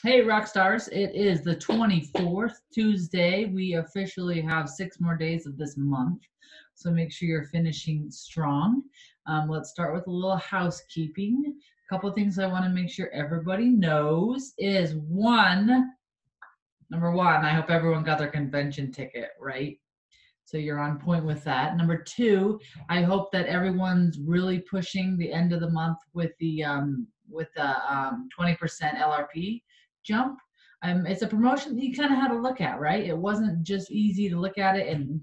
Hey, rock stars. It is the 24th, Tuesday. We officially have 6 more days of this month. So make sure you're finishing strong. Let's start with a little housekeeping. A couple of things I want to make sure everybody knows is number one, I hope everyone got their convention ticket, right? So you're on point with that. Number two, I hope that everyone's really pushing the end of the month with the 20% LRP jump. It's a promotion that you kind of had to look at, right? It wasn't just easy to look at it and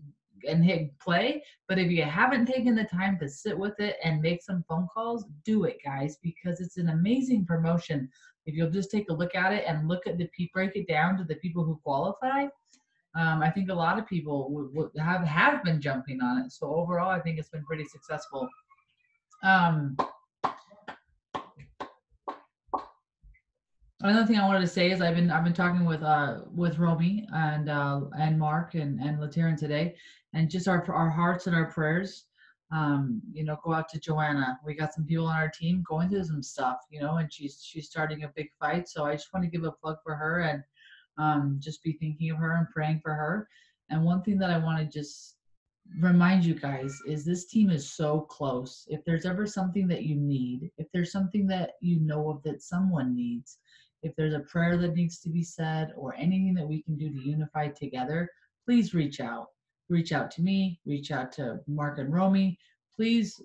hit play, but if you haven't taken the time to sit with it and make some phone calls, do it, guys, because it's an amazing promotion. If you'll just take a look at it and look at break it down to the people who qualify, I think a lot of people have been jumping on it. So overall, I think it's been pretty successful. Another thing I wanted to say is I've been talking with Romy and Mark and Latiran today, and just our hearts and our prayers. Go out to Joanna. We got some people on our team going through some stuff, and she's starting a big fight. So I just want to give a plug for her and just be thinking of her and praying for her. And one thing that I want to just remind you guys is this team is so close. If there's ever something that you need, if there's something that you know of that someone needs, if there's a prayer that needs to be said or anything that we can do to unify together, please reach out. Reach out to me, reach out to Mark and Romy. Please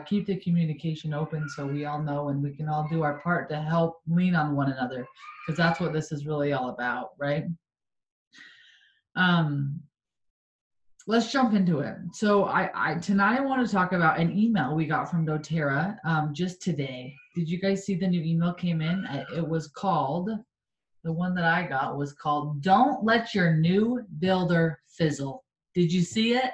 keep the communication open so we all know and we can all do our part to help lean on one another, because that's what this is really all about, right? Let's jump into it. So tonight I want to talk about an email we got from doTERRA just today. Did you guys see the new email came in? It was called, the one that I got was called, "Don't Let Your New Builder Fizzle." Did you see it?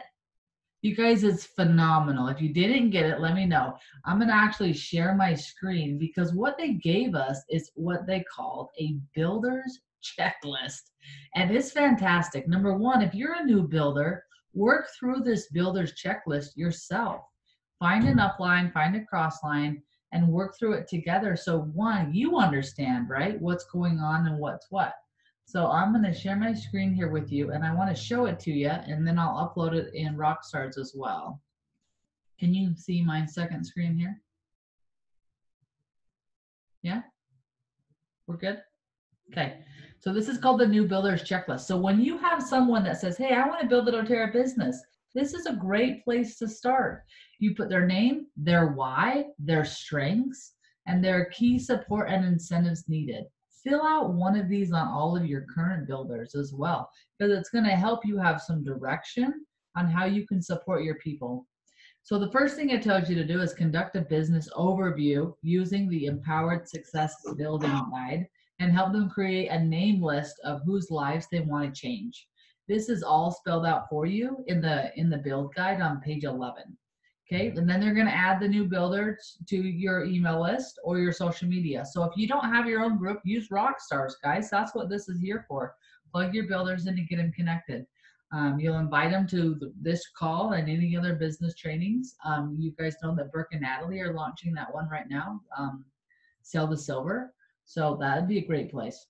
You guys, it's phenomenal. If you didn't get it, let me know. I'm going to actually share my screen because what they gave us is what they called a builder's checklist. And it's fantastic. Number one, if you're a new builder, work through this builder's checklist yourself. Find an upline, find a crossline, and work through it together. So one, you understand, right, what's going on and what's what. So I'm going to share my screen here with you, and I want to show it to you, and then I'll upload it in Rockstars as well. Can you see my second screen here? Yeah? We're good? Okay. So this is called the New Builder's Checklist. So when you have someone that says, "Hey, I want to build a doTERRA business," this is a great place to start. You put their name, their why, their strengths, and their key support and incentives needed. Fill out one of these on all of your current builders as well, because it's going to help you have some direction on how you can support your people. So the first thing it tells you to do is conduct a business overview using the Empowered Success Building Guide and help them create a name list of whose lives they want to change. This is all spelled out for you in the build guide on page 11. Okay, and then they're going to add the new builder to your email list or your social media. So if you don't have your own group, use Rockstars, guys. That's what this is here for. Plug your builders in to get them connected. You'll invite them to this call and any other business trainings. You guys know that Burke and Natalie are launching that one right now, Sell the Silver. So that would be a great place.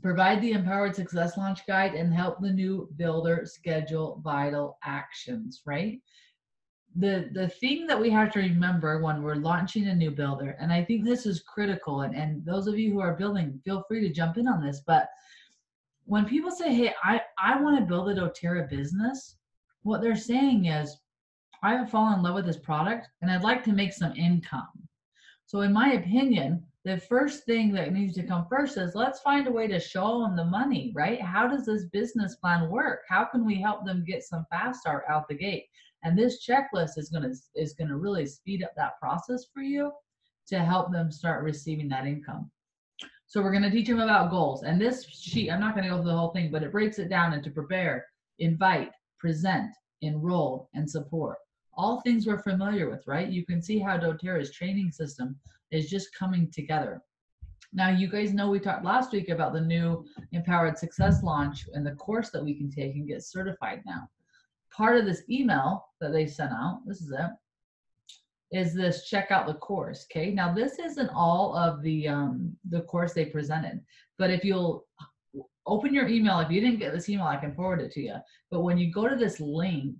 Provide the Empowered Success Launch Guide and help the new builder schedule vital actions, right? The thing that we have to remember when we're launching a new builder, and I think this is critical, and those of you who are building, feel free to jump in on this, but when people say, "Hey, I want to build a doTERRA business," what they're saying is, "I have fallen in love with this product and I'd like to make some income." So in my opinion, the first thing that needs to come first is let's find a way to show them the money, right? How does this business plan work? How can we help them get some fast start out the gate? And this checklist is gonna really speed up that process for you to help them start receiving that income. So we're going to teach them about goals. And this sheet, I'm not going to go through the whole thing, but it breaks it down into prepare, invite, present, enroll, and support. All things we're familiar with, right? You can see how doTERRA's training system is just coming together. Now, you guys know we talked last week about the new Empowered Success launch and the course that we can take and get certified now. Part of this email that they sent out, this is it, is this check out the course. Okay. Now this isn't all of the course they presented, but if you'll open your email, if you didn't get this email, I can forward it to you. But when you go to this link,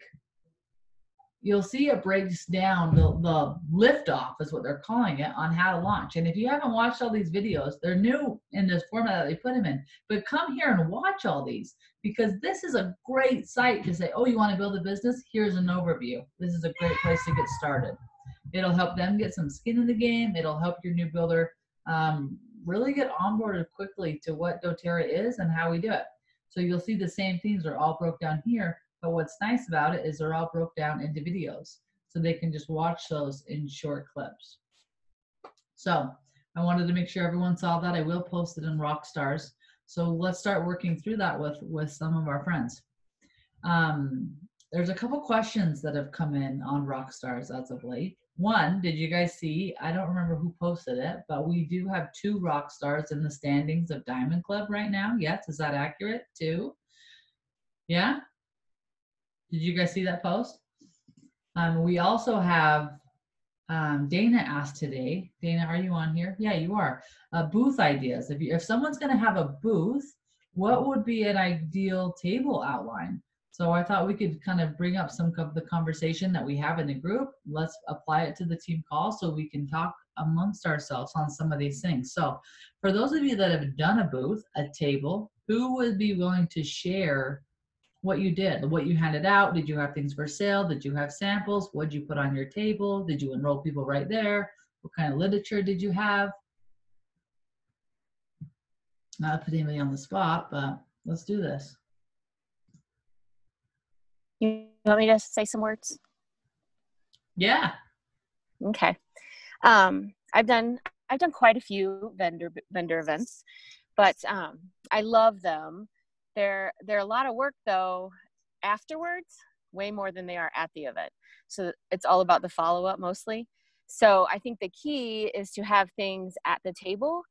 you'll see it breaks down the liftoff is what they're calling it on how to launch. And if you haven't watched all these videos, they're new in this format that they put them in, but come here and watch all these, because this is a great site to say, oh, you want to build a business? Here's an overview. This is a great place to get started. It'll help them get some skin in the game. It'll help your new builder really get onboarded quickly to what doTERRA is and how we do it. So you'll see the same things are all broke down here. But what's nice about it is they're all broke down into videos, so they can just watch those in short clips. So I wanted to make sure everyone saw that. I will post it in Rockstars. So let's start working through that with some of our friends. There's a couple questions that have come in on Rockstars as of late. One, did you guys see, I don't remember who posted it, but we do have 2 rock stars in the standings of Diamond Club right now. Yes, is that accurate? 2? Yeah? Did you guys see that post? We also have Dana asked today. Dana, are you on here? Yeah, you are. Booth ideas. If someone's going to have a booth, what would be an ideal table outline? So I thought we could kind of bring up some of the conversation that we have in the group. Let's apply it to the team call so we can talk amongst ourselves on some of these things. So for those of you that have done a booth, a table, who would be willing to share what you did, what you handed out? Did you have things for sale? Did you have samples? What did you put on your table? Did you enroll people right there? What kind of literature did you have? Not put anybody on the spot, but let's do this. You want me to say some words? Yeah. Okay. I've done quite a few vendor events, but I love them. They're a lot of work though afterwards, way more than they are at the event. So it's all about the follow-up mostly. So I think the key is to have things at the table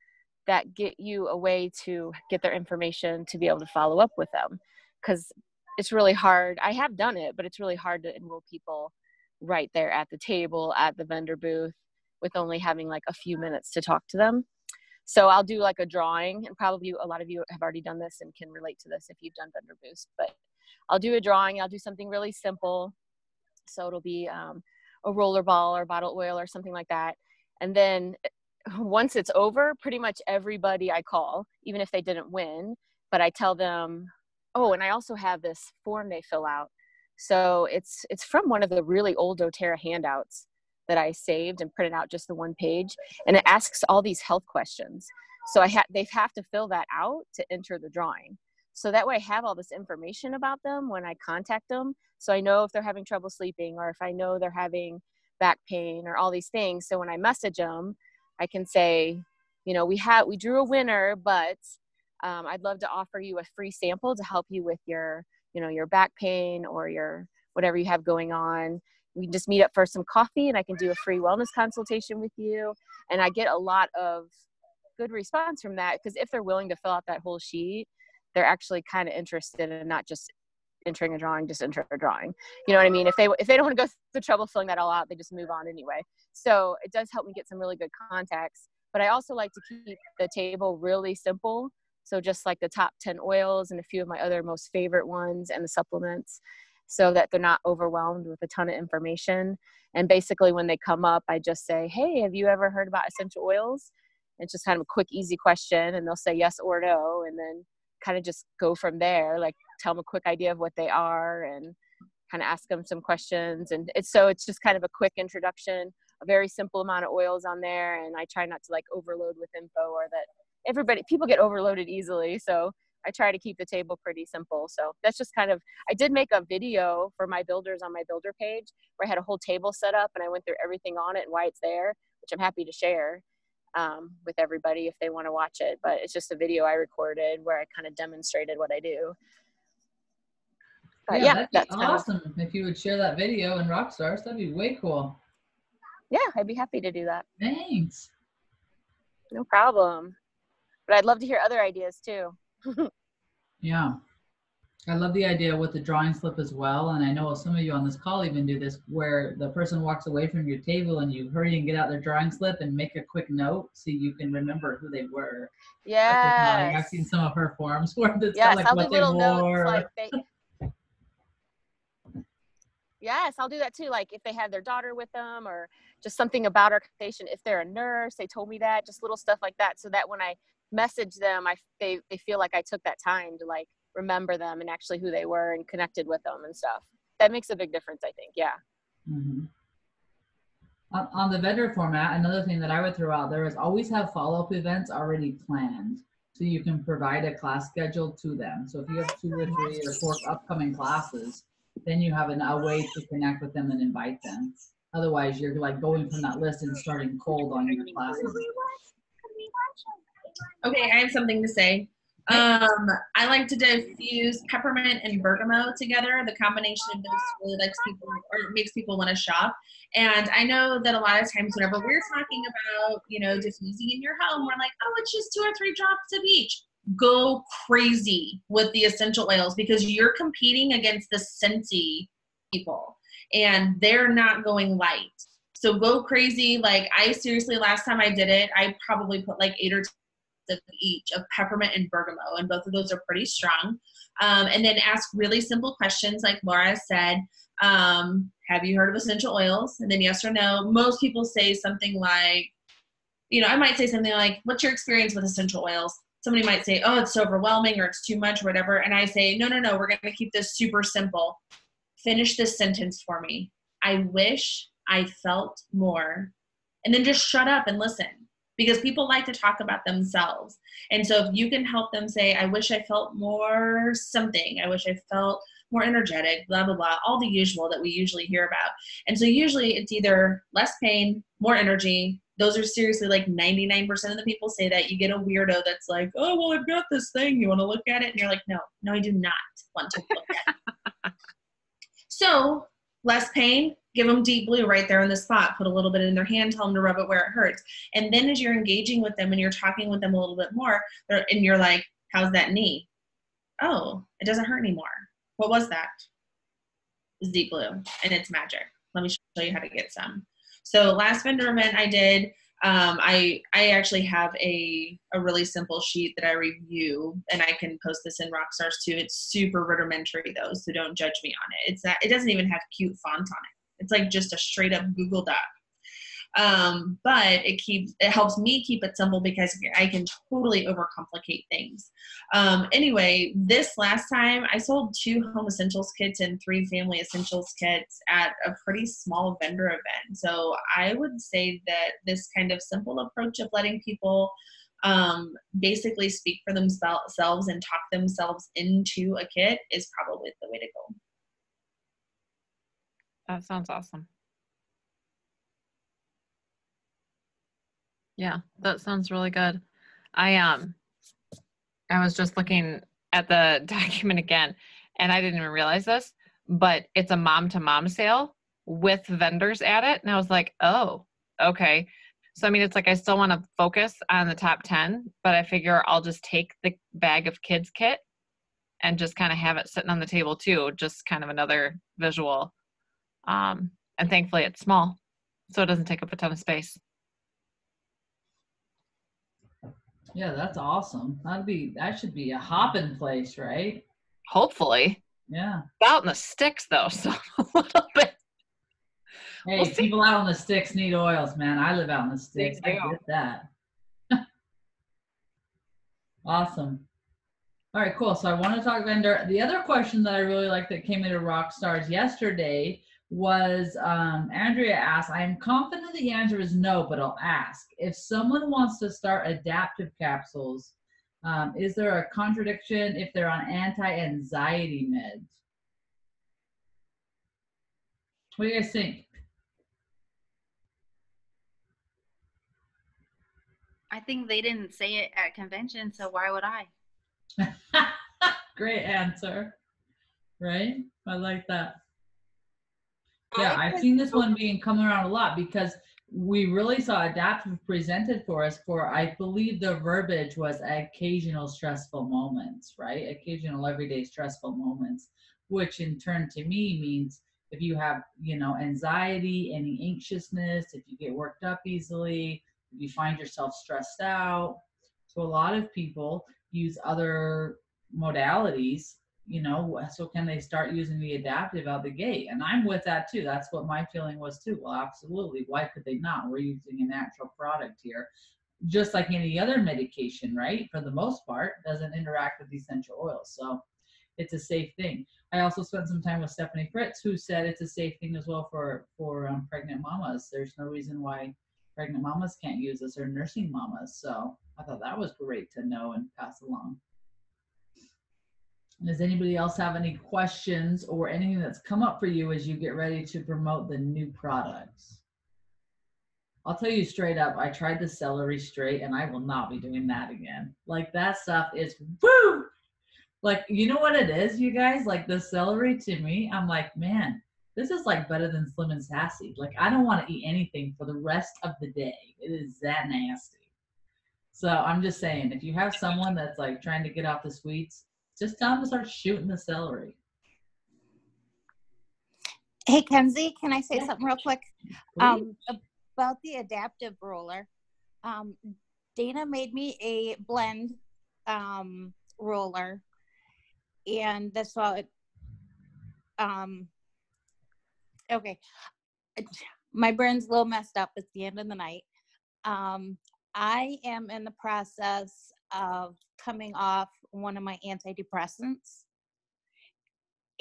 that get you a way to get their information to be able to follow up with them, because it's really hard. I have done it, but it's really hard to enroll people right there at the table at the vendor booth with only having like a few minutes to talk to them. So I'll do like a drawing, and probably a lot of you have already done this and can relate to this if you've done vendor booths, but I'll do a drawing. I'll do something really simple. So it'll be a roller ball or bottle oil or something like that. And then once it's over, pretty much everybody I call, even if they didn't win, but I tell them, oh, and I also have this form they fill out. So it's from one of the really old doTERRA handouts that I saved and printed out, just the one page, and it asks all these health questions. So they have to fill that out to enter the drawing. So that way I have all this information about them when I contact them. So I know if they're having trouble sleeping, or if I know they're having back pain, or all these things. So when I message them, I can say, you know, we drew a winner, but I'd love to offer you a free sample to help you with your, you know, your back pain or your whatever you have going on. We can just meet up for some coffee and I can do a free wellness consultation with you. And I get a lot of good response from that, because if they're willing to fill out that whole sheet, they're actually kind of interested in not just entering a drawing, just enter a drawing. You know what I mean? If they don't want to go through the trouble filling that all out, they just move on anyway. So it does help me get some really good contacts. But I also like to keep the table really simple. So just like the top 10 oils and a few of my other most favorite ones and the supplements, so that they're not overwhelmed with a ton of information. And basically when they come up, I just say, hey, have you ever heard about essential oils? It's just kind of a quick, easy question. And they'll say yes or no. And then kind of just go from there, like tell them a quick idea of what they are and kind of ask them some questions. And it's just kind of a quick introduction, a very simple amount of oils on there. And I try not to like overload with info, or that people get overloaded easily. So I try to keep the table pretty simple. So that's just kind of, I did make a video for my builders on my builder page where I had a whole table set up and I went through everything on it and why it's there, which I'm happy to share with everybody if they want to watch it. But it's just a video I recorded where I kind of demonstrated what I do. But yeah, that'd be awesome if you would share that video in Rockstars. That'd be way cool. Yeah, I'd be happy to do that. Thanks. No problem. But I'd love to hear other ideas too. Yeah. I love the idea with the drawing slip as well. And I know some of you on this call even do this, where the person walks away from your table and you hurry and get out their drawing slip and make a quick note so you can remember who they were. That's just nodding. I've seen Yes. some of her forms where it's got Yes, like I'll do what they little notes like wore. they Yes, I'll do that too. Like if they had their daughter with them or just something about our conversation. If they're a nurse, they told me that, just little stuff like that. So that when I message them, they feel like I took that time to like remember them and actually who they were and connected with them and stuff. That makes a big difference, I think. Yeah. Mhm. On the vendor format, another thing that I would throw out there is always have follow-up events already planned so you can provide a class schedule to them. So if you have 2 or 3 or 4 upcoming classes, then you have a way to connect with them and invite them. Otherwise, you're like going from that list and starting cold on your classes. Okay, I have something to say. Okay. I like to diffuse peppermint and bergamot together. The combination of those really likes people or makes people want to shop. And I know that a lot of times whenever we're talking about, diffusing in your home, we're like, oh, it's just 2 or 3 drops of each. Go crazy with the essential oils because you're competing against the scentsy people and they're not going light. So go crazy. Like I seriously, last time I did it, I probably put like 8 or of each of peppermint and bergamot, and both of those are pretty strong. And then ask really simple questions like Laura said. Have you heard of essential oils? And then yes or no. Most people say something like, I might say something like, what's your experience with essential oils? Somebody might say, oh, it's so overwhelming or it's too much or whatever. And I say, no, we're going to keep this super simple. Finish this sentence for me. I wish I felt more. And then just shut up and listen. Because people like to talk about themselves. And so if you can help them say, I wish I felt more something. I wish I felt more energetic, blah, blah, blah, all the usual that we usually hear about. And so usually it's either less pain, more energy. Those are seriously like 99% of the people say that. You get a weirdo that's like, oh, well, I've got this thing. You want to look at it? And you're like, no, I do not want to look at it. So less pain, give them deep blue right there on the spot. Put a little bit in their hand, tell them to rub it where it hurts. And then as you're engaging with them and you're talking with them a little bit more, and you're like, how's that knee? Oh, it doesn't hurt anymore. What was that? It's deep blue, and it's magic. Let me show you how to get some. So last vendor event I did, I actually have a really simple sheet that I review, and I can post this in Rockstars too. It's super rudimentary though, so don't judge me on it. It doesn't even have cute font on it. It's like just a straight up Google Doc. But it helps me keep it simple because I can totally overcomplicate things. Anyway, this last time I sold 2 home essentials kits and 3 family essentials kits at a pretty small vendor event. So I would say that this kind of simple approach of letting people basically speak for themselves and talk themselves into a kit is probably the way to go. That sounds awesome. Yeah, that sounds really good. I was just looking at the document again, and I didn't even realize this, but it's a mom-to-mom sale with vendors at it. And I was like, oh, okay. So, I mean, it's like I still want to focus on the top 10, but I figure I'll just take the bag of kids kit and just kind of have it sitting on the table too, just kind of another visual. And thankfully it's small, so it doesn't take up a ton of space. Yeah, that's awesome. That should be a hopping place, right? Hopefully. Yeah. Out in the sticks though, so a little bit. Hey, We'll people out on the sticks need oils, man. I live out in the sticks. I get that. Awesome. All right, cool. So I want to talk vendor. The other question that I really liked that came into Rockstars yesterday was Andrea asked, I am confident the answer is no, but I'll ask. If someone wants to start adaptive capsules, is there a contradiction if they're on anti-anxiety meds? What do you guys think? I think they didn't say it at convention, so why would I? Great answer. Right? I like that. Yeah, I've seen this one being coming around a lot because we really saw adaptive presented for us for, I believe the verbiage was occasional stressful moments, right? Occasional everyday stressful moments, which in turn to me means if you have, anxiety, any anxiousness, if you get worked up easily, if you find yourself stressed out. So a lot of people use other modalities, so can they start using the adaptive out the gate? And I'm with that too. That's what my feeling was too. Well, absolutely. Why could they not? We're using a natural product here, just like any other medication, right? For the most part, doesn't interact with essential oils. So it's a safe thing. I also spent some time with Stephanie Fritz, who said it's a safe thing as well for pregnant mamas. There's no reason why pregnant mamas can't use this, or nursing mamas. So I thought that was great to know and pass along. Does anybody else have any questions or anything that's come up for you as you get ready to promote the new products? I'll tell you straight up, I tried the celery straight and I will not be doing that again. Like, that stuff is woo! Like, you know what it is, you guys? Like, the celery to me, I'm like, man, this is like better than Slim and Sassy. Like, I don't want to eat anything for the rest of the day. It is that nasty. So I'm just saying, if you have someone that's like trying to get off the sweets, just tell them to start shooting the celery. Hey, Kenzie, can I say Yeah. something real quick? Please. About the adaptive roller. Dana made me a blend roller, and that's why it, okay. My brain's a little messed up. It's the end of the night. I am in the process of coming off one of my antidepressants.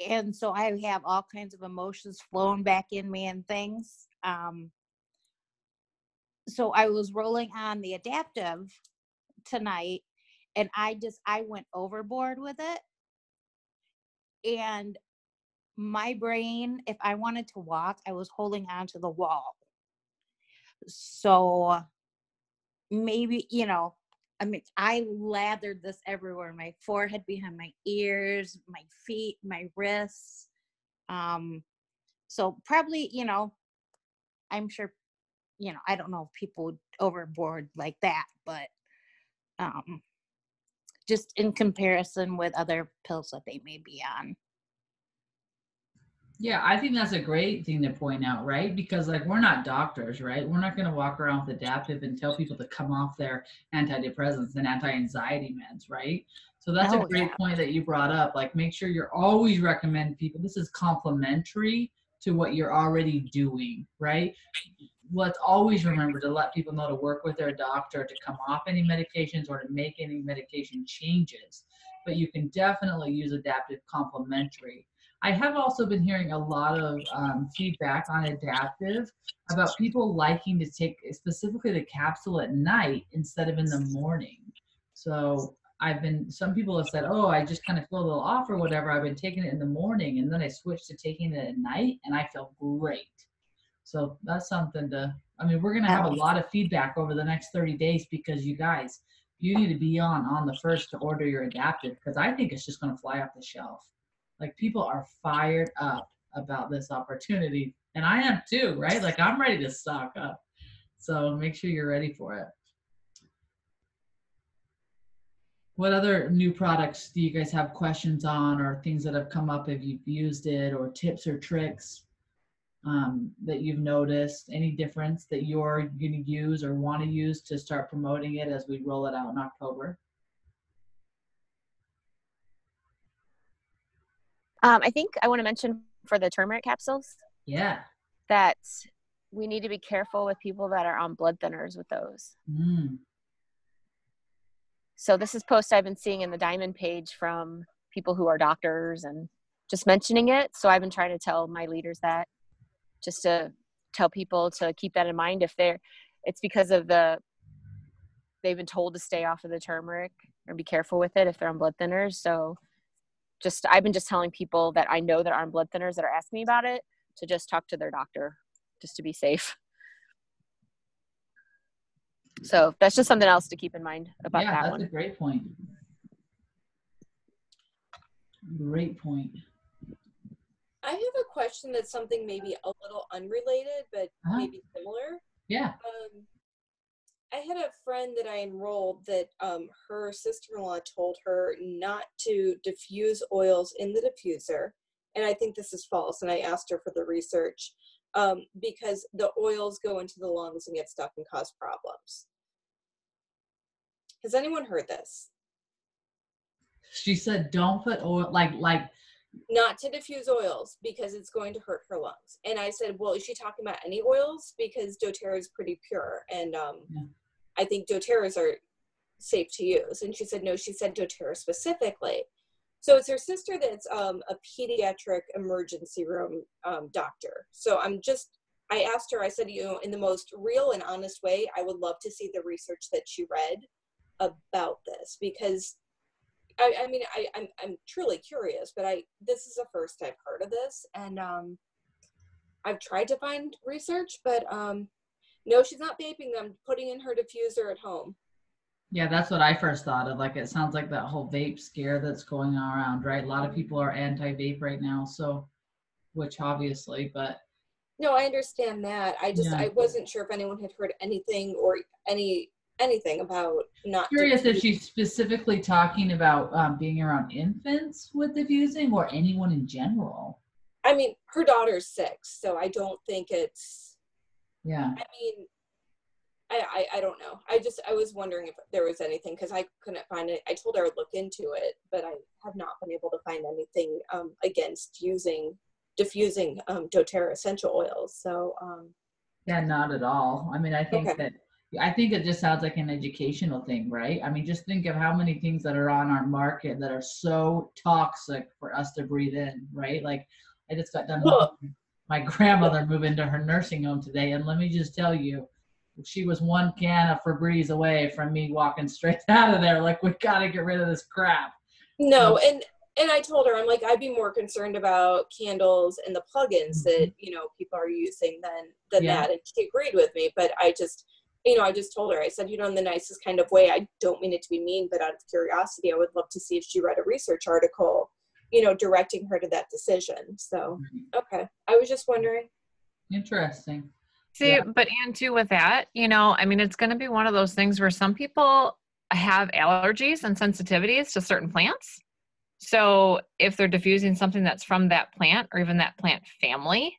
And so I have all kinds of emotions flowing back in me and things. So I was rolling on the adaptive tonight, and I went overboard with it. And my brain, if I wanted to walk, I was holding on to the wall. So maybe, I lathered this everywhere, my forehead, behind my ears, my feet, my wrists. So probably, I'm sure, I don't know if people would overboard like that, but just in comparison with other pills that they may be on. Yeah, I think that's a great thing to point out, right? Because like, we're not doctors, right? We're not going to walk around with adaptive and tell people to come off their antidepressants and anti-anxiety meds, right? So that's a great point that you brought up. Like, make sure you're always recommend people. This is complementary to what you're already doing, right? Let's always remember to let people know to work with their doctor to come off any medications or to make any medication changes. But you can definitely use adaptive complementary. I have also been hearing a lot of feedback on adaptive about people liking to take specifically the capsule at night instead of in the morning. So some people have said, oh, I just kind of feel a little off or whatever. I've been taking it in the morning and then I switched to taking it at night and I feel great. So that's something we're going to have a lot of feedback over the next 30 days because you guys, you need to be on the first to order your adaptive, because I think it's just going to fly off the shelf. Like, people are fired up about this opportunity, and I am too, right? Like, I'm ready to stock up. So make sure you're ready for it. What other new products do you guys have questions on, or things that have come up if you've used it, or tips or tricks that you've noticed? Any difference that you're going to use or want to use to start promoting it as we roll it out in October? I think I want to mention for the turmeric capsules. Yeah. That we need to be careful with people that are on blood thinners with those. So this is posts I've been seeing in the Diamond page from people who are doctors and just mentioning it. So I've been trying to tell my leaders that, just to tell people to keep that in mind. It's because of they've been told to stay off of the turmeric or be careful with it if they're on blood thinners. So I've been just telling people that I know that are on blood thinners that are asking me about it to just talk to their doctor just to be safe. So that's just something else to keep in mind about that one. Yeah, that's a great point. Great point. I have a question that's something maybe a little unrelated, but maybe similar. Yeah. I had a friend that I enrolled that her sister-in-law told her not to diffuse oils in the diffuser. And I think this is false. And I asked her for the research because the oils go into the lungs and get stuck and cause problems. Has anyone heard this? She said, don't put oil, like, Not to diffuse oils because it's going to hurt her lungs. And I said, well, is she talking about any oils? Because doTERRA is pretty pure. And yeah. I think doTERRAs are safe to use. And she said, no, she said doTERRA specifically. So it's her sister that's a pediatric emergency room doctor. So I asked her, I said, you know, in the most real and honest way, I would love to see the research that she read about this, because I mean, I'm truly curious, but this is the first I've heard of this. And I've tried to find research, but no, she's not vaping them, putting in her diffuser at home. Yeah, that's what I first thought of. Like, it sounds like that whole vape scare that's going around, right? A lot of people are anti-vape right now, so, which obviously, but. No, I understand that. I wasn't sure if anyone had heard anything or anything about not. Curious if she's specifically talking about being around infants with diffusing or anyone in general. I mean, her daughter's 6, so I don't think it's. Yeah. I mean, I don't know. I was wondering if there was anything, because I couldn't find it. I told her I'd look into it, but I have not been able to find anything against diffusing doTERRA essential oils. So yeah, not at all. I mean, I think it just sounds like an educational thing, right? I mean, just think of how many things that are on our market that are so toxic for us to breathe in, right? Like, I just got done helping my grandmother move into her nursing home today, and let me just tell you, she was one can of Febreze away from me walking straight out of there. Like, we got to get rid of this crap. No, and I told her, I'm like, I'd be more concerned about candles and the plugins that, you know, people are using than that. And she agreed with me, but I just told her, I said, you know, in the nicest kind of way, I don't mean it to be mean, but out of curiosity, I would love to see if she read a research article, you know, directing her to that decision. So, okay. I was just wondering. Interesting. See, but and too with that, you know, I mean, it's going to be one of those things where some people have allergies and sensitivities to certain plants. So if they're diffusing something that's from that plant or even that plant family,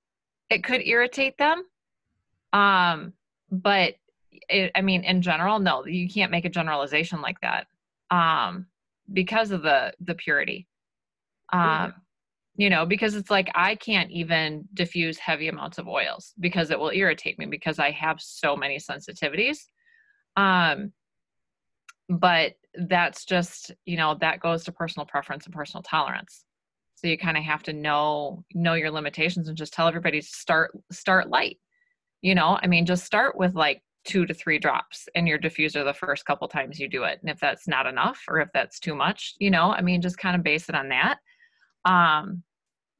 it could irritate them. But I mean, in general, no, you can't make a generalization like that because of the purity. You know, because it's like, I can't even diffuse heavy amounts of oils because it will irritate me because I have so many sensitivities. But that's just, you know, that goes to personal preference and personal tolerance. So you kind of have to know your limitations and just tell everybody to start light. You know, I mean, just start with like 2 to 3 drops in your diffuser the first couple times you do it. And if that's not enough or if that's too much, you know, I mean, just kind of base it on that.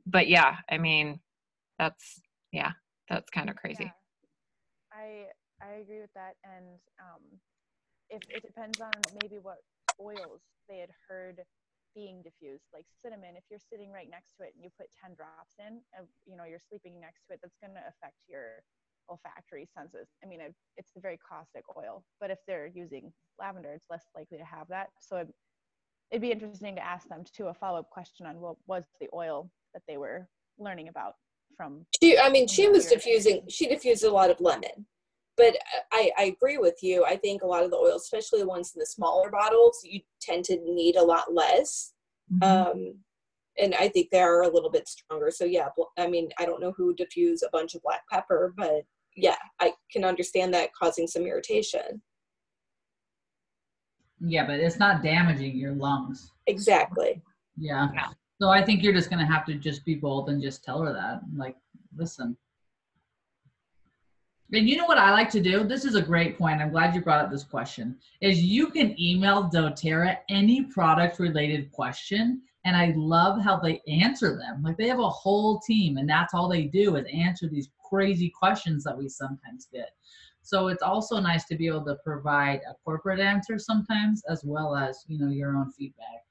But yeah, I mean, that's kind of crazy. Yeah. I agree with that. And if it depends on maybe what oils they had heard being diffused, like cinnamon, if you're sitting right next to it and you put 10 drops in, you know, you're sleeping next to it, that's going to affect your olfactory senses. I mean, it's a very caustic oil, but if they're using lavender, it's less likely to have that. So it'd be interesting to ask them too a follow-up question on what was the oil that they were learning about from. She diffused a lot of lemon, but I agree with you. I think a lot of the oils, especially the ones in the smaller bottles, you tend to need a lot less. And I think they are a little bit stronger. So yeah, I mean, I don't know who diffused a bunch of black pepper, but yeah, I can understand that causing some irritation. Yeah, but it's not damaging your lungs. Exactly. Yeah. So I think you're just going to have to just be bold and just tell her that. Like, listen. And you know what I like to do? This is a great point. I'm glad you brought up this question. Is you can email doTERRA any product related question. And I love how they answer them. Like, they have a whole team and that's all they do is answer these crazy questions that we sometimes get. So it's also nice to be able to provide a corporate answer sometimes, as well as, you know, your own feedback.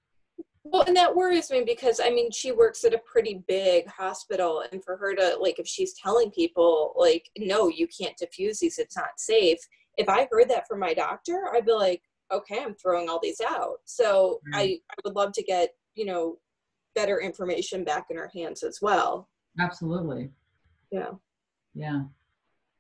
Well, and that worries me because, I mean, she works at a pretty big hospital, and for her to, like, if she's telling people, like, no, you can't diffuse these, it's not safe. If I heard that from my doctor, I'd be like, okay, I'm throwing all these out. So I would love to get, you know, better information back in her hands as well. Absolutely. Yeah. Yeah.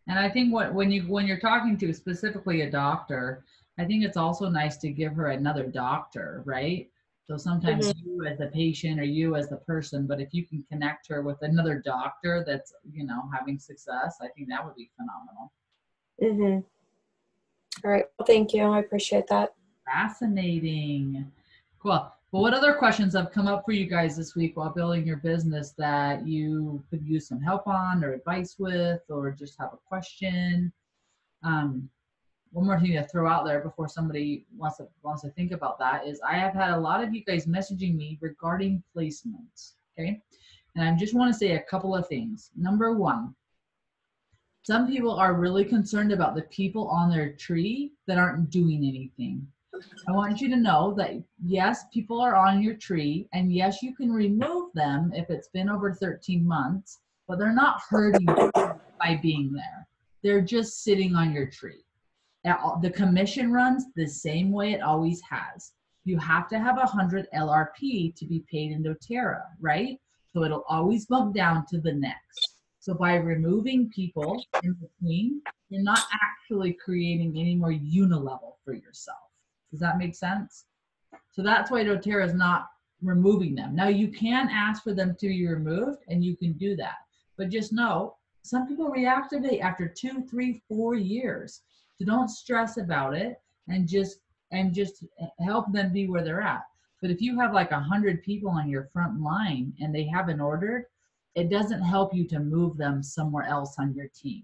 And I think when you're talking to specifically a doctor, I think it's also nice to give her another doctor, right? So sometimes you as the patient or you as the person, but if you can connect her with another doctor that's, you know, having success, I think that would be phenomenal. All right. Well, thank you. I appreciate that. Fascinating. Cool. Well, what other questions have come up for you guys this week while building your business that you could use some help on or advice with, or just have a question? One more thing to throw out there before somebody wants to think about that is I have had a lot of you guys messaging me regarding placements. Okay. And I just want to say a couple of things. Number one, some people are really concerned about the people on their tree that aren't doing anything. I want you to know that yes, people are on your tree, and yes, you can remove them if it's been over 13 months, but they're not hurting you by being there. They're just sitting on your tree. Now, the commission runs the same way it always has. You have to have 100 LRP to be paid in doTERRA, right? So it'll always bump down to the next. So by removing people in between, you're not actually creating any more unilevel for yourself. Does that make sense? So that's why doTERRA is not removing them. Now you can ask for them to be removed, and you can do that. But just know, some people reactivate after 2, 3, 4 years. So don't stress about it, and just help them be where they're at. But if you have like 100 people on your front line and they haven't ordered, it doesn't help you to move them somewhere else on your team.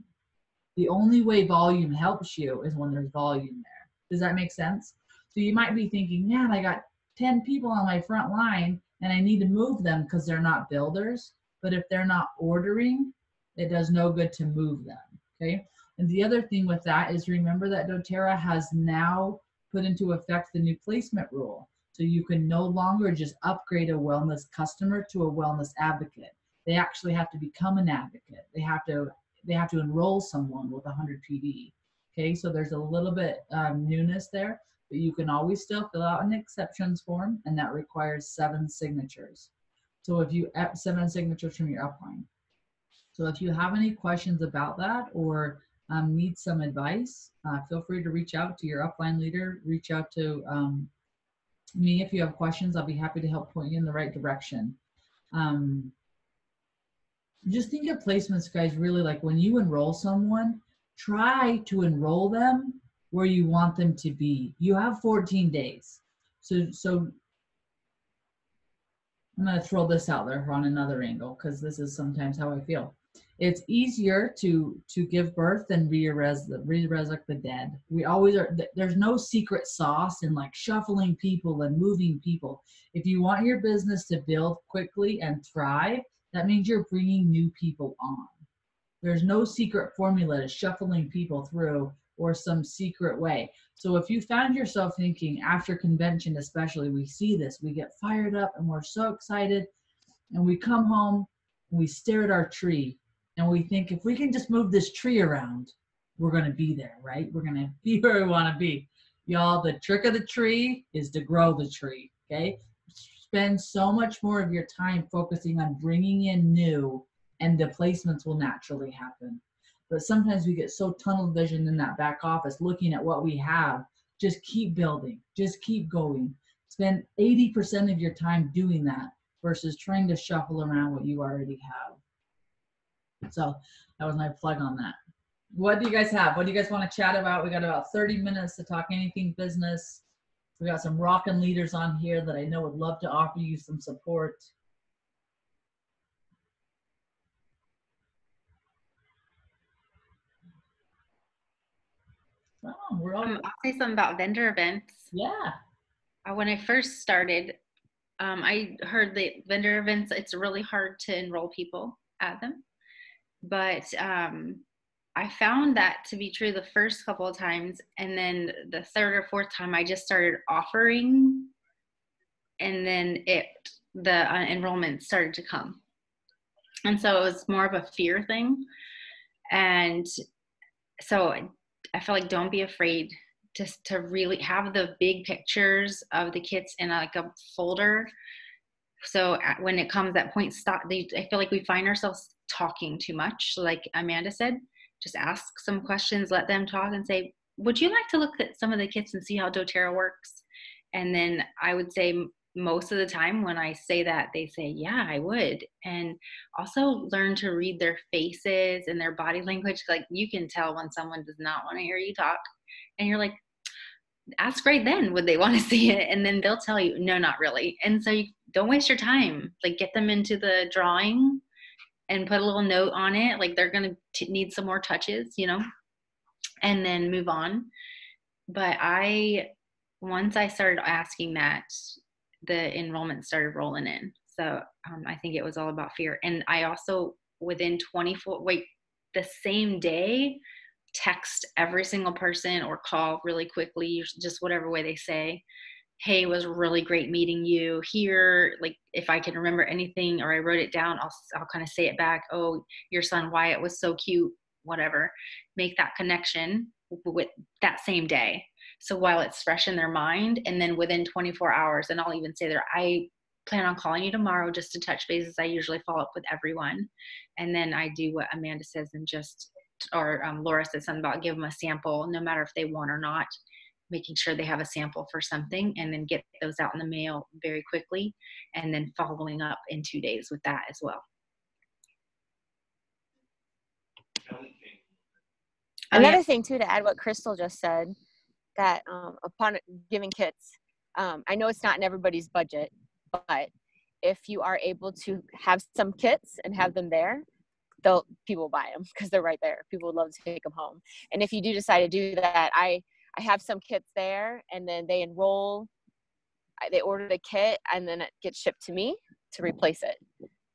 The only way volume helps you is when there's volume there. Does that make sense? So you might be thinking, man, I got 10 people on my front line and I need to move them because they're not builders. But if they're not ordering, it does no good to move them. Okay. And the other thing with that is remember that doTERRA has now put into effect the new placement rule. So you can no longer just upgrade a wellness customer to a wellness advocate. They actually have to become an advocate. They have to enroll someone with 100 PD. Okay, so there's a little bit newness there, but you can always still fill out an exceptions form, and that requires 7 signatures. So if you 7 signatures from your upline. So if you have any questions about that or need some advice, feel free to reach out to your upline leader. Reach out to me if you have questions. I'll be happy to help point you in the right direction. Just think of placements, guys, really like when you enroll someone, try to enroll them where you want them to be. You have 14 days. So I'm going to throw this out there on another angle because this is sometimes how I feel. It's easier to give birth than resurrect the dead. We always are. There's no secret sauce in like shuffling people and moving people. If you want your business to build quickly and thrive, that means you're bringing new people on. There's no secret formula to shuffling people through or some secret way. So if you found yourself thinking after convention, especially, we see this, we get fired up and we're so excited, and we come home and we stare at our tree and we think if we can just move this tree around, we're going to be there, right? We're going to be where we want to be. Y'all, the trick of the tree is to grow the tree, okay? Spend so much more of your time focusing on bringing in new, and the placements will naturally happen. But sometimes we get so tunnel vision in that back office looking at what we have. Just keep building, just keep going. Spend 80% of your time doing that versus trying to shuffle around what you already have. So that was my plug on that. What do you guys have? What do you guys want to chat about? We got about 30 minutes to talk anything business. We got some rockin' leaders on here that I know would love to offer you some support. Oh, we're all I'll say something about vendor events. yeah. When I first started, I heard that vendor events, it's really hard to enroll people at them. But I found that to be true the first couple of times. And then the third or fourth time, I just started offering and then the enrollment started to come. And so it was more of a fear thing. And so I feel like don't be afraid to really have the big pictures of the kits in like a folder. So when it comes that point, I feel like we find ourselves talking too much. Like Amanda said, just ask some questions, let them talk and say, would you like to look at some of the kits and see how doTERRA works? And then I would say most of the time when I say that, they say, yeah, I would. And also learn to read their faces and their body language. Like you can tell when someone does not want to hear you talk, and you're like, ask right then, would they want to see it? And then they'll tell you, no, not really. And so you don't waste your time. Like get them into the drawing and put a little note on it. Like they're going to need some more touches, and then move on. But once I started asking that, the enrollment started rolling in. So I think it was all about fear. And I also, within the same day, text every single person or call really quickly, just whatever way they say, hey, it was really great meeting you here. Like if I can remember anything or I wrote it down, I'll kind of say it back. Oh, your son Wyatt was so cute, whatever. Make that connection with that same day. So while it's fresh in their mind, and then within 24 hours, and I'll even say that I plan on calling you tomorrow just to touch bases. I usually follow up with everyone. And then I do what Amanda says or Laura said something about give them a sample, no matter if they want or not, making sure they have a sample for something, and then get those out in the mail very quickly, and then following up in 2 days with that as well. Another thing too, to add what Crystal just said, that upon giving kits, I know it's not in everybody's budget, but if you are able to have some kits and have them there, people will buy them because they're right there. People would love to take them home. And if you do decide to do that, I have some kits there, and then they enroll, they order the kit, and then it gets shipped to me to replace it.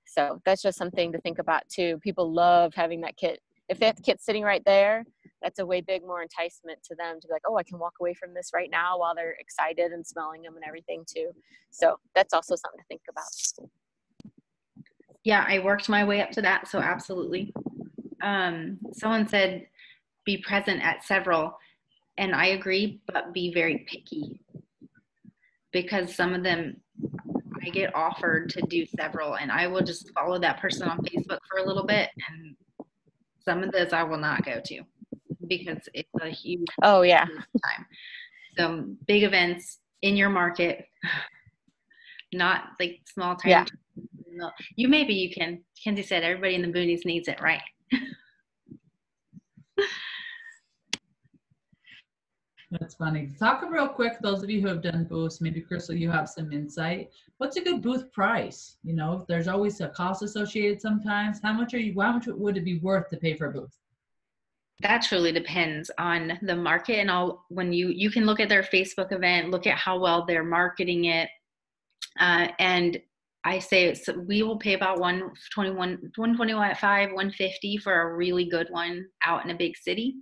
So that's just something to think about too. People love having that kit. If they have the kit sitting right there, that's a way big more enticement to them to be like, oh, I can walk away from this right now, while they're excited and smelling them and everything too. So that's also something to think about. Yeah, I worked my way up to that. So absolutely. Someone said, be present at several. And I agree, but be very picky, because some of them I get offered to do several, and I will just follow that person on Facebook for a little bit. And some of those I will not go to because it's a huge time. So big events in your market, not like small tiny. Yeah. Maybe you can. Kenzie said everybody in the boonies needs it, right? That's funny. Talk real quick, those of you who have done booths, maybe Crystal, you have some insight. What's a good booth price? There's always a cost associated sometimes. How much would it be worth to pay for a booth? That truly depends on the market. And when you can look at their Facebook event, look at how well they're marketing it. And I say we will pay about $125, $150 for a really good one out in a big city,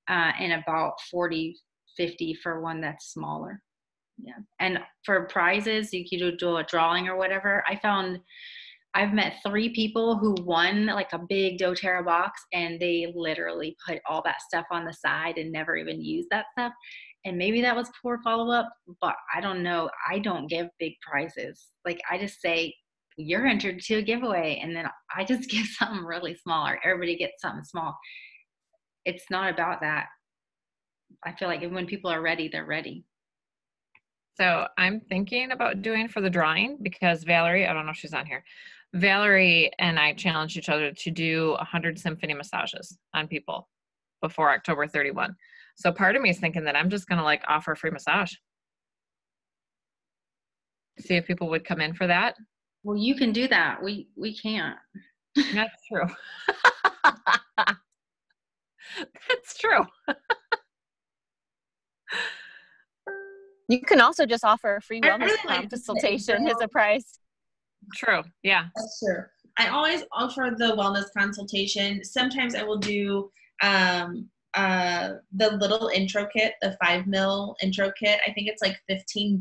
and about $40, $50 for one that's smaller. Yeah. And for prizes, you can do a drawing or whatever. I've met 3 people who won like a big doTERRA box, and they literally put all that stuff on the side and never even used that stuff. And maybe that was poor follow-up, but I don't know. I don't give big prizes. Like I just say, you're entered to a giveaway, and then I just give something really small, or everybody gets something small. It's not about that. I feel like when people are ready, they're ready. So I'm thinking about doing for the drawing, because Valerie, I don't know if she's on here, Valerie and I challenged each other to do 100 symphony massages on people before October 31. So part of me is thinking that I'm just going to offer a free massage. See if people would come in for that. Well, you can do that. We can't. That's true. That's true. You can also just offer a free wellness consultation as a price. True. Yeah. That's true. I always offer the wellness consultation. Sometimes I will do the little intro kit, the 5 ml intro kit. I think it's like $15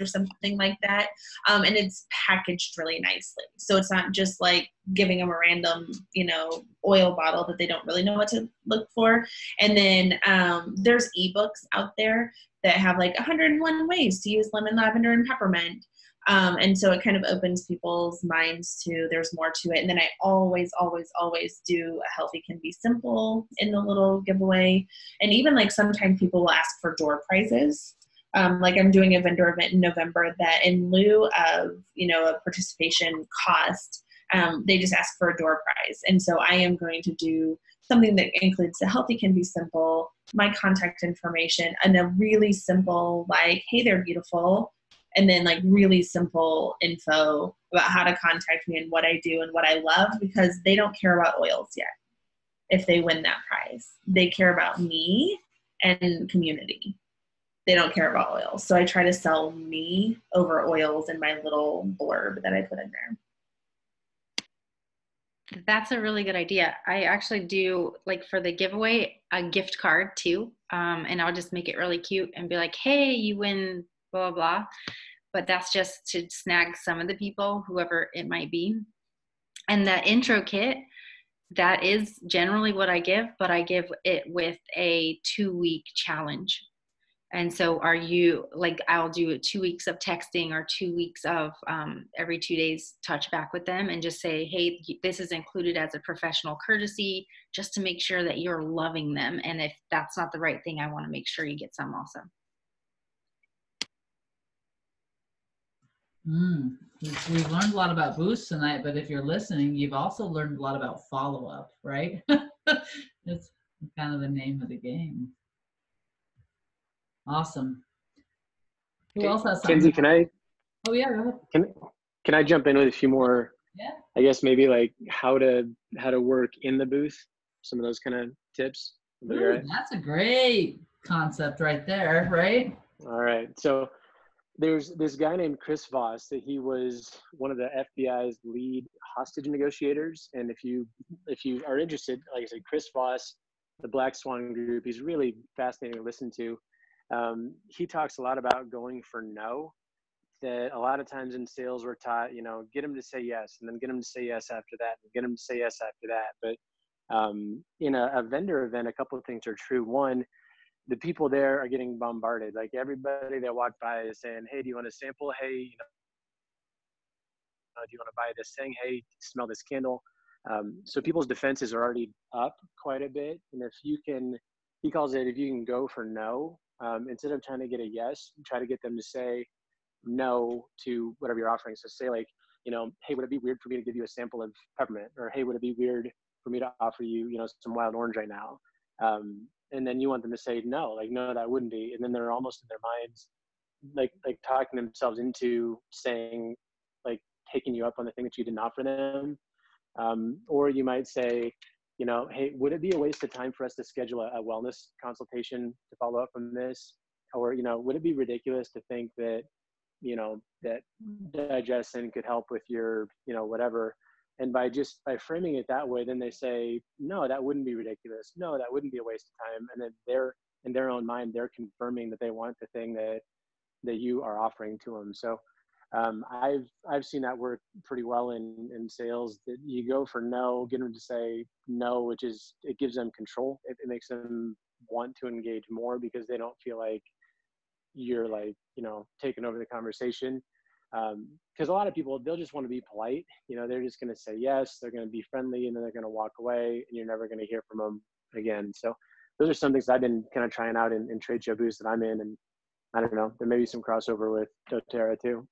or something like that. And it's packaged really nicely. So it's not just like giving them a random, oil bottle that they don't really know what to look for. And then there's ebooks out there that have like 101 ways to use lemon, lavender, and peppermint. And so it kind of opens people's minds to there's more to it. And then I always, always, always do a healthy can be simple in the little giveaway. And even like sometimes people will ask for door prizes. Like I'm doing a vendor event in November that in lieu of, a participation cost, they just ask for a door prize. And so I am going to do something that includes the healthy can be simple, my contact information, and a really simple, like, hey, they're beautiful. And then like really simple info about how to contact me and what I do and what I love, because they don't care about oils yet. If they win that prize, they care about me and community. They don't care about oils. So I try to sell me over oils in my little blurb that I put in there. That's a really good idea. I actually do, like, for the giveaway, a gift card too. And I'll just make it really cute and be like, hey, you win blah, blah, blah. But that's just to snag some of the people, whoever it might be. And the intro kit, that is generally what I give, but I give it with a 2-week challenge. And so I'll do 2 weeks of texting or 2 weeks of every 2 days touch back with them and just say, hey, this is included as a professional courtesy, just to make sure that you're loving them. And if that's not the right thing, I want to make sure you get some also. We've learned a lot about boosts tonight, but if you're listening, you've also learned a lot about follow-up, right? It's kind of the name of the game. Awesome. Who else has something? Kenzie, can I? Oh yeah, go ahead. Can I jump in with a few more? Yeah. I guess maybe like how to work in the booth. Some of those kind of tips. Ooh, that's a great concept right there, right? All right. So there's this guy named Chris Voss that he was one of the FBI's lead hostage negotiators. And if you are interested, like I said, Chris Voss, the Black Swan Group, he's really fascinating to listen to. He talks a lot about going for no. That a lot of times in sales we're taught, get them to say yes, and then get them to say yes after that, and get them to say yes after that. But in a vendor event, a couple of things are true. One, the people there are getting bombarded. Like everybody that walked by is saying, hey, do you want a sample? Hey, do you want to buy this thing? Hey, smell this candle. So people's defenses are already up quite a bit. And if you can, he calls it, if you can go for no, instead of trying to get a yes, try to get them to say no to whatever you're offering. So say like, hey, would it be weird for me to give you a sample of peppermint? Or hey, would it be weird for me to offer you, some wild orange right now? And then you want them to say no, like, no, that wouldn't be. And then they're almost in their minds, like talking themselves into saying, like taking you up on the thing that you didn't offer them. Or you might say, hey, would it be a waste of time for us to schedule a wellness consultation to follow up on this? Or, would it be ridiculous to think that, that digestion could help with your, whatever. And by framing it that way, then they say, no, that wouldn't be ridiculous. No, that wouldn't be a waste of time. And then they're, in their own mind, they're confirming that they want the thing that you are offering to them. So I've seen that work pretty well in sales, that you go for no, get them to say no, which is, it gives them control. It makes them want to engage more because they don't feel like you're like, taking over the conversation. Because a lot of people, they'll just want to be polite. They're just going to say yes, they're going to be friendly, and then they're going to walk away, and you're never going to hear from them again. So those are some things I've been kind of trying out in trade show booths that I'm in. And I don't know, there may be some crossover with doTERRA too.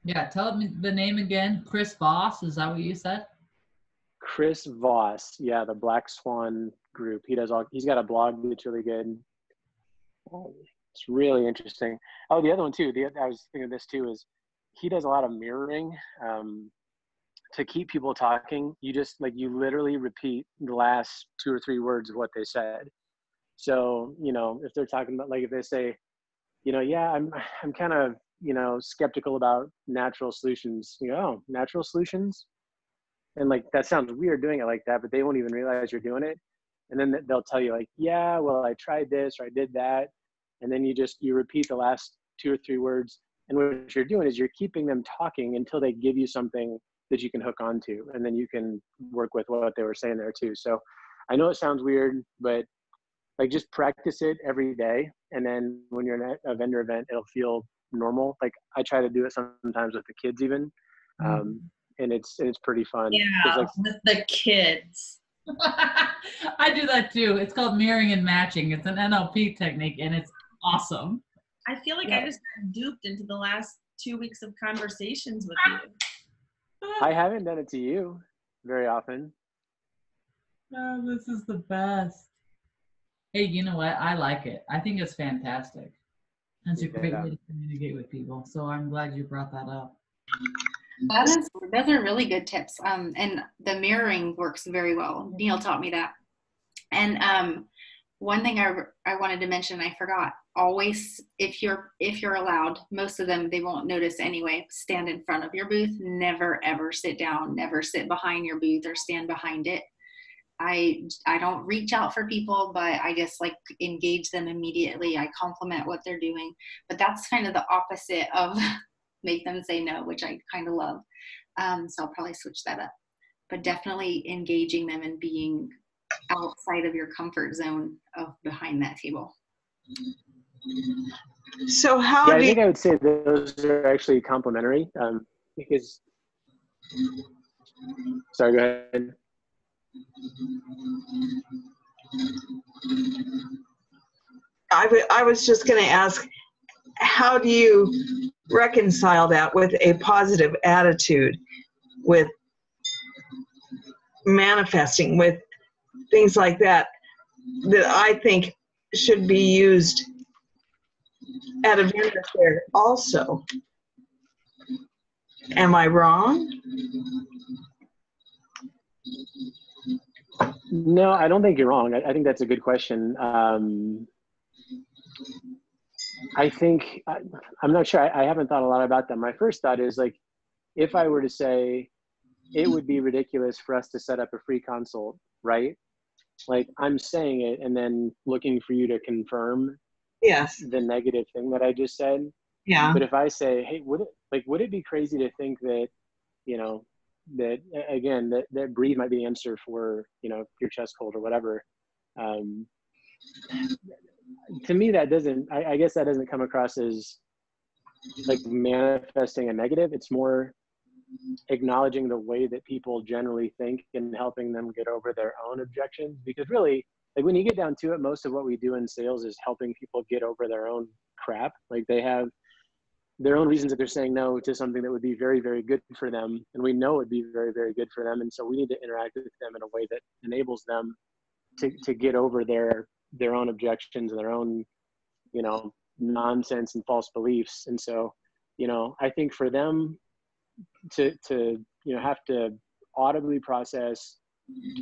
Yeah, tell me the name again. Chris Voss, is that what you said? Chris Voss, yeah, the Black Swan Group. He's got a blog that's really good. It's really interesting. Oh, the other one too, I was thinking of this too, is he does a lot of mirroring. To keep people talking, you literally repeat the last 2 or 3 words of what they said. So, if they're talking about, like if they say, yeah, I'm kind of, skeptical about natural solutions. Oh, natural solutions? And like, that sounds weird doing it like that, but they won't even realize you're doing it. And then they'll tell you like, yeah, well, I tried this or I did that. And then you repeat the last 2 or 3 words. And what you're doing is you're keeping them talking until they give you something that you can hook onto, and then you can work with what they were saying there too. So I know it sounds weird, but like, just practice it every day. And then when you're at a vendor event, it'll feel normal. Like, I try to do it sometimes with the kids even. And it's pretty fun. Yeah, like, with the kids. I do that too. It's called mirroring and matching. It's an NLP technique, and it's awesome. I feel like I just got duped into the last 2 weeks of conversations with you. I haven't done it to you very often. Oh, this is the best. Hey, you know what? I like it. I think it's fantastic. It's a great way to communicate with people. So I'm glad you brought that up. Those are really good tips. And the mirroring works very well. Neil taught me that. And one thing I wanted to mention, I forgot. Always, if you're allowed, most of them they won't notice anyway. Stand in front of your booth. Never ever sit down. Never sit behind your booth or stand behind it. I don't reach out for people, but I just like engage them immediately. I compliment what they're doing, but that's kind of the opposite of make them say no, which I kind of love. So I'll probably switch that up, but definitely engaging them and being outside of your comfort zone of behind that table. So how I do think I would say those are actually complementary, because, sorry, go ahead. I was just going to ask, how do you reconcile that with a positive attitude, with manifesting, with things like that, that I think should be used at a vendor fair also? Am I wrong? No, I don't think you're wrong. I think that's a good question. I think, I'm not sure. I haven't thought a lot about that. My first thought is like, if I were to say it would be ridiculous for us to set up a free consult, right? Like, I'm saying it and then looking for you to confirm Yes. the negative thing that I just said. Yeah. But if I say, hey, would it be crazy to think that, that again, that breathe might be the answer for, your chest cold or whatever. To me, that doesn't, I guess that doesn't come across as like manifesting a negative. It's more acknowledging the way that people generally think and helping them get over their own objections. Because really, like, when you get down to it, most of what we do in sales is helping people get over their own crap. Like, they have their own reasons that they're saying no to something that would be very, very good for them. And we know it'd be very, very good for them. And so we need to interact with them in a way that enables them to get over their own objections and their own, nonsense and false beliefs. And so, I think for them to have to audibly process,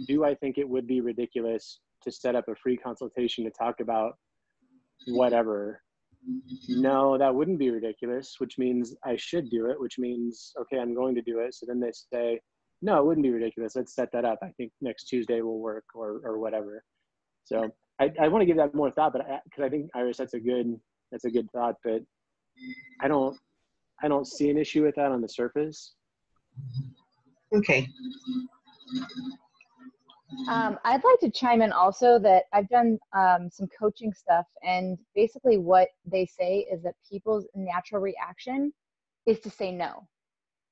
do I think it would be ridiculous to set up a free consultation to talk about whatever? No, that wouldn't be ridiculous, which means I should do it, which means, okay, I'm going to do it. So then they say, no, it wouldn't be ridiculous. Let's set that up. I think next Tuesday will work, or whatever. So I want to give that more thought, but because I think, Iris, that's a good thought, but I don't see an issue with that on the surface. Okay. I'd like to chime in also that I've done some coaching stuff, and basically what they say is that people's natural reaction is to say no.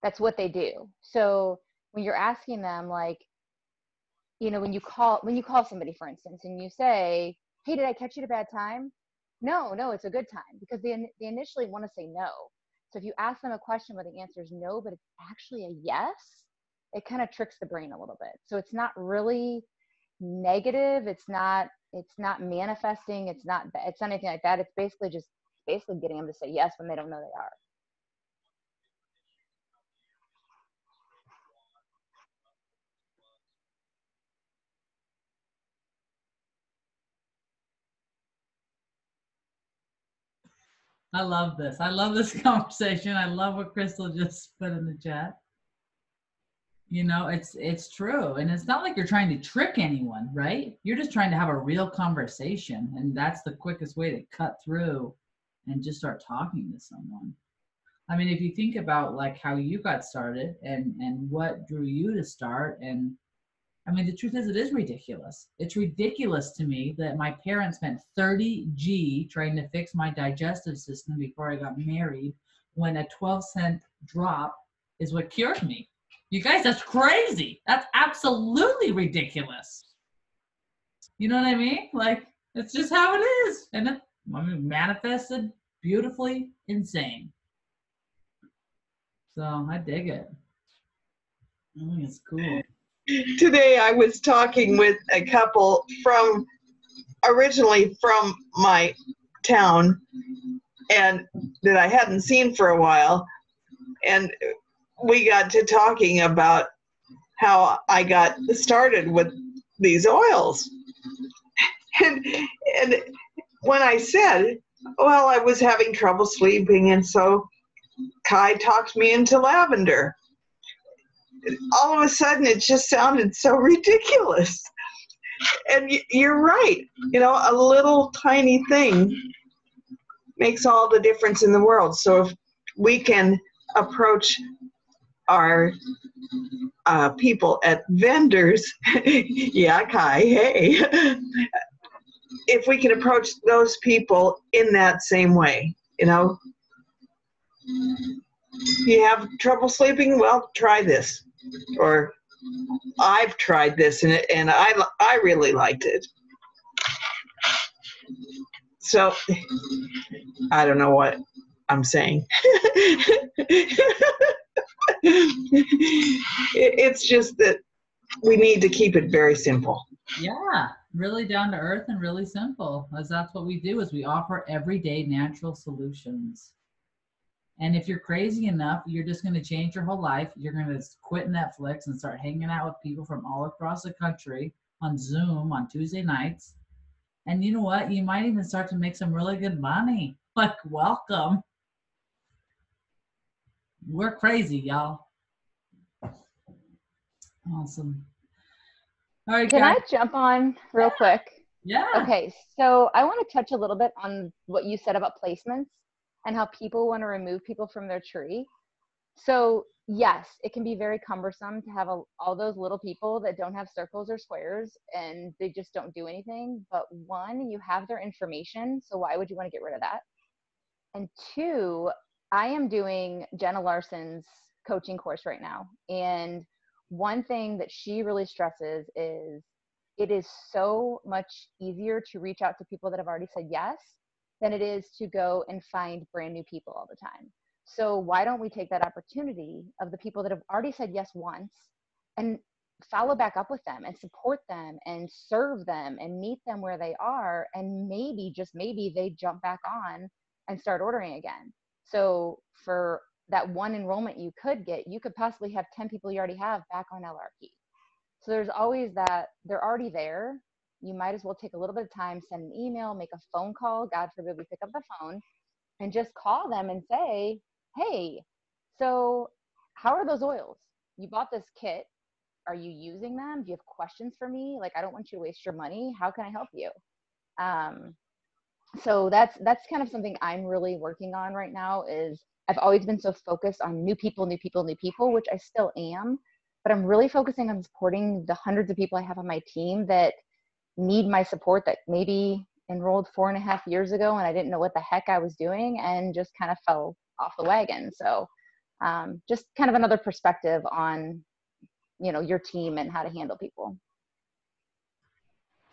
That's what they do. So when you're asking them, like, when you call somebody, for instance, and you say, hey, did I catch you at a bad time? No, it's a good time, because they initially want to say no. So if you ask them a question where the answer is no, but it's actually a yes, it kind of tricks the brain a little bit. So it's not really negative. It's not manifesting. It's not anything like that. It's basically getting them to say yes when they don't know they are. I love this. I love this conversation. I love what Crystal just put in the chat. You know, it's true. And it's not like you're trying to trick anyone, right? You're just trying to have a real conversation. And that's the quickest way to cut through and just start talking to someone. I mean, if you think about like how you got started and what drew you to start, and I mean, the truth is, it is ridiculous. It's ridiculous to me that my parents spent 30G trying to fix my digestive system before I got married, when a 12-cent drop is what cured me. You guys, that's crazy. That's absolutely ridiculous. You know what I mean? Like, it's just how it is. And it, I mean, manifested beautifully insane. So I dig it. I think it's cool. Today I was talking with a couple originally from my town, and that I hadn't seen for a while, and we got to talking about how I got started with these oils. And when I said, well, I was having trouble sleeping, and so Kai talked me into lavender, all of a sudden it just sounded so ridiculous. And you're right. You know, a little tiny thing makes all the difference in the world. So if we can approach our people at vendors, yeah, Kai, hey, if we can approach those people in that same way, you know, you have trouble sleeping, well, try this. Or I've tried this and I really liked it. So I don't know what I'm saying. It's just that we need to keep it very simple. Yeah, really down to earth and really simple. As that's what we do, is we offer everyday natural solutions. And if you're crazy enough, you're just going to change your whole life. You're going to quit Netflix and start hanging out with people from all across the country on Zoom on Tuesday nights. And you know what? You might even start to make some really good money. Like, welcome. We're crazy, y'all. Awesome. All right, Can guys. I jump on real quick? Yeah. Okay, so I want to touch a little bit on what you said about placements and how people want to remove people from their tree. So yes, it can be very cumbersome to have all those little people that don't have circles or squares and they just don't do anything. But one, you have their information, so why would you want to get rid of that? And two, I am doing Jenna Larson's coaching course right now. And one thing that she really stresses is it is so much easier to reach out to people that have already said yes than it is to go and find brand new people all the time. So why don't we take that opportunity of the people that have already said yes once and follow back up with them and support them and serve them and meet them where they are, and maybe, just maybe, they jump back on and start ordering again. So for that one enrollment you could get, you could possibly have 10 people you already have back on LRP. So there's always that, they're already there. You might as well take a little bit of time, send an email, make a phone call. God forbid we pick up the phone, and just call them and say, hey, so how are those oils? You bought this kit. Are you using them? Do you have questions for me? Like, I don't want you to waste your money. How can I help you? So that's kind of something I'm really working on right now. Is I've always been so focused on new people, which I still am, but I'm really focusing on supporting the hundreds of people I have on my team that need my support, that maybe enrolled 4.5 years ago and I didn't know what the heck I was doing and just kind of fell off the wagon. So just kind of another perspective on, you know, your team and how to handle people.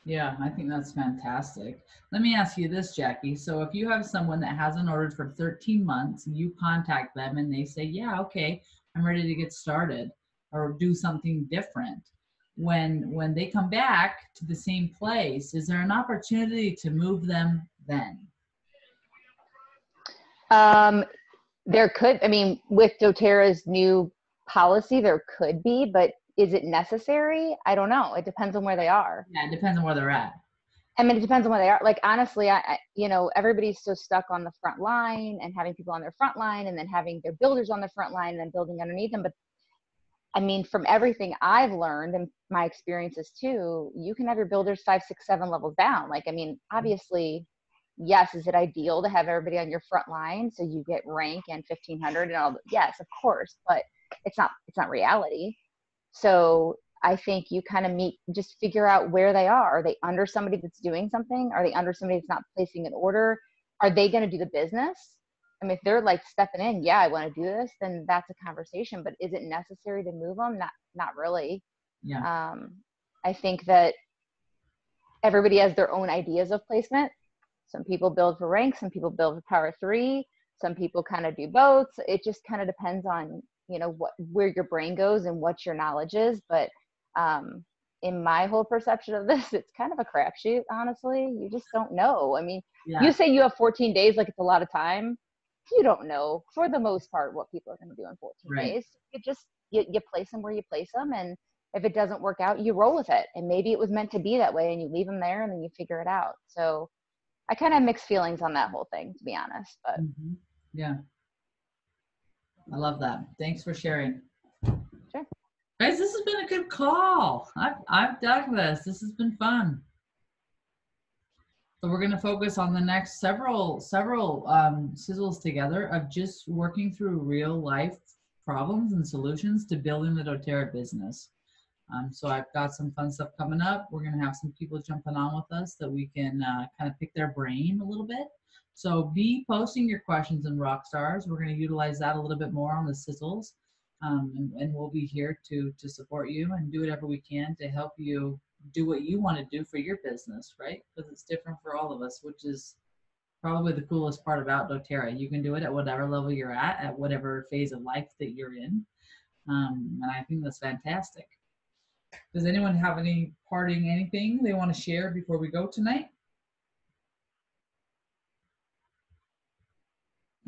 Yeah, I think that's fantastic. Let me ask you this, Jackie. So if you have someone that hasn't ordered for 13 months and you contact them and they say, yeah, okay, I'm ready to get started or do something different. When they come back to the same place, is there an opportunity to move them then? There could, I mean, with doTERRA's new policy, there could be, but is it necessary? I don't know. It depends on where they are. Yeah, it depends on where they're at. I mean, it depends on where they are. Like, honestly, I you know, everybody's so stuck on the front line and having people on their front line and then having their builders on the front line and then building underneath them. But I mean, from everything I've learned and my experiences too, you can have your builders 5, 6, 7 levels down. Like, I mean, obviously, yes, is it ideal to have everybody on your front line so you get rank and 1500 and all? Yes, of course, but it's not reality. So I think you kind of just figure out where they are. Are they under somebody that's doing something? Are they under somebody that's not placing an order? Are they going to do the business? I mean, if they're like stepping in, yeah, I want to do this, then that's a conversation. But is it necessary to move them? Not really. Yeah. I think that everybody has their own ideas of placement. Some people build for rank, some people build for power 3, some people kind of do both. It just kind of depends on, you know, where your brain goes and what your knowledge is. But in my whole perception of this, it's kind of a crapshoot, honestly. You just don't know. I mean, you say you have 14 days, like it's a lot of time. You don't know, for the most part, what people are going to do in 14 days. You just, you place them where you place them. And if it doesn't work out, you roll with it. And maybe it was meant to be that way and you leave them there and then you figure it out. So I kind of have mixed feelings on that whole thing, to be honest. But yeah, I love that. Thanks for sharing. Sure. Guys, this has been a good call. I've dug this. This has been fun. So we're going to focus on the next several sizzles together of just working through real life problems and solutions to building the doTERRA business. So I've got some fun stuff coming up. We're going to have some people jumping on with us that we can kind of pick their brain a little bit. So be posting your questions in Rockstars. We're going to utilize that a little bit more on the sizzles. And we'll be here to support you and do whatever we can to help you do what you want to do for your business, right? Because it's different for all of us, which is probably the coolest part about doTERRA. You can do it at whatever level you're at whatever phase of life that you're in. And I think that's fantastic. Does anyone have anything they want to share before we go tonight?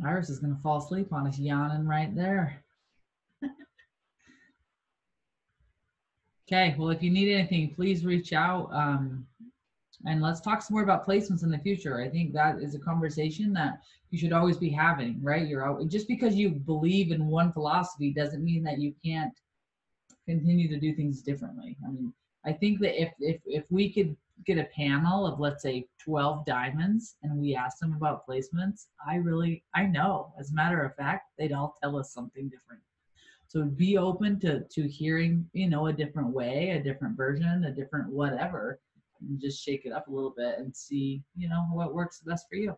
Iris is going to fall asleep on us yawning right there. Okay, well, if you need anything, please reach out and let's talk some more about placements in the future. I think that is a conversation that you should always be having, right? Just because you believe in one philosophy doesn't mean that you can't continue to do things differently. I mean, I think that if we could get a panel of, let's say, 12 diamonds and we asked them about placements, I know, as a matter of fact, they'd all tell us something different. So be open to hearing, you know, a different way, a different version, a different whatever, and just shake it up a little bit and see, you know, what works best for you.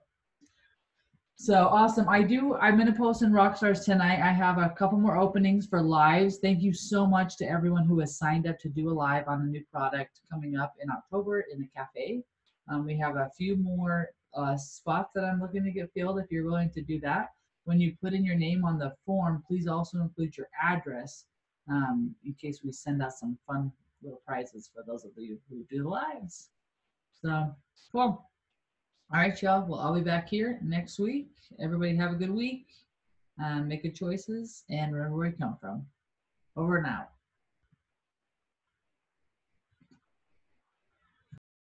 So awesome. I'm going to post in Rockstars tonight. I have a couple more openings for lives. Thank you so much to everyone who has signed up to do a live on a new product coming up in October in the cafe. We have a few more spots that I'm looking to get filled if you're willing to do that. When you put in your name on the form, please also include your address in case we send out some fun little prizes for those of you who do the lives. So, cool. All right, y'all. Well, I'll be back here next week. Everybody have a good week. Make good choices and remember where you come from. Over and out.